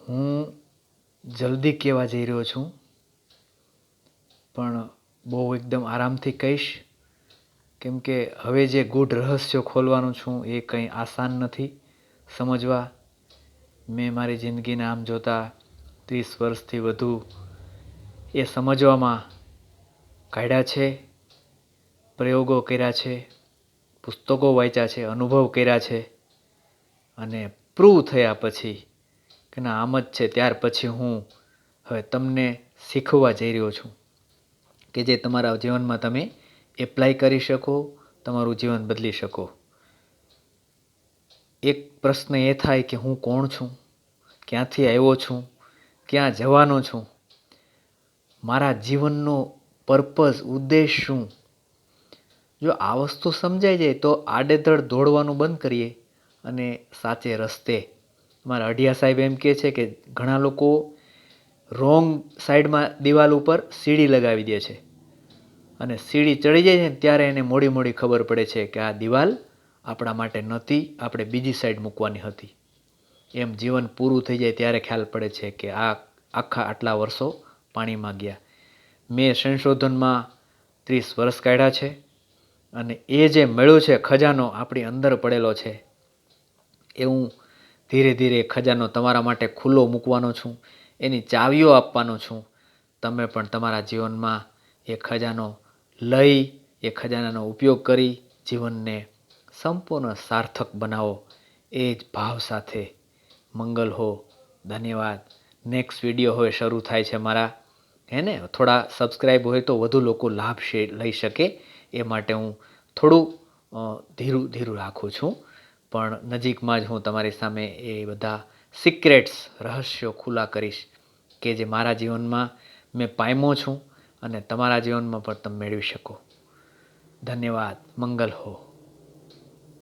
હું જલ્દી કહેવા જઈ રહ્યો છું, પણ બહુ એકદમ આરામથી કહીશ, કેમ કે હવે જે ગૂઢ રહસ્યો ખોલવાનું છું એ કંઈ આસાન નથી સમજવા. મેં મારી જિંદગીને આમ જોતાં 30 વર્ષથી વધુ એ સમજવામાં કાઢ્યા છે, પ્રયોગો કર્યા છે, પુસ્તકો વાંચ્યા છે, અનુભવ કર્યા છે, અને પ્રૂવ થયા પછી કે ના આમ જ છે, ત્યાર પછી હું હવે તમને શીખવવા જઈ રહ્યો છું કે જે તમારા જીવનમાં તમે એપ્લાય કરી શકો, તમારું જીવન બદલી શકો. એક પ્રશ્ન એ થાય કે હું કોણ છું, ક્યાંથી આવ્યો છું, ક્યાં જવાનો છું, મારા જીવનનો પર્પઝ, ઉદ્દેશ શું? જો આ વસ્તુ સમજાઈ જાય તો આડેધડ દોડવાનું બંધ કરીએ અને સાચે રસ્તે. મારા અઢિયા સાહેબ એમ કહે છે કે ઘણા લોકો રોંગ સાઈડમાં દિવાલ ઉપર સીડી લગાવી દે છે અને સીડી ચડી જાય છે ને ત્યારે એને મોડી મોડી ખબર પડે છે કે આ દિવાલ આપણા માટે નહોતી, આપણે બીજી સાઈડ મૂકવાની હતી. એમ જીવન પૂરું થઈ જાય ત્યારે ખ્યાલ પડે છે કે આ આટલા વર્ષો પાણીમાં ગયા. મેં સંશોધનમાં 30 વર્ષ કાઢ્યા છે અને એ જે મળ્યું છે ખજાનો આપણી અંદર પડેલો છે, એ હું ધીરે ધીરે ખજાનો તમારા માટે ખુલ્લો મૂકવાનો છું, એની ચાવીઓ આપવાનો છું. તમે પણ તમારા જીવનમાં એ ખજાનો લઈ, એ ખજાનાનો ઉપયોગ કરી જીવનને સંપૂર્ણ સાર્થક બનાવો, એ જ ભાવ સાથે. મંગલ હો. ધન્યવાદ. નેક્સ્ટ વિડીયો હવે શરૂ થાય છે મારા, હે ને? થોડા સબસ્ક્રાઈબ હોય તો વધુ લોકો લાભ લઈ શકે એ માટે હું થોડું ધીરું ધીરું રાખું છું, પણ નજીકમાં જ હું તમારી સામે એ બધા સિક્રેટ્સ, રહસ્યો ખુલ્લા કરીશ કે જે મારા જીવનમાં મેં પામ્યો છું અને તમારા જીવનમાં પણ તમે મેળવી શકો. ધન્યવાદ. મંગલ હો.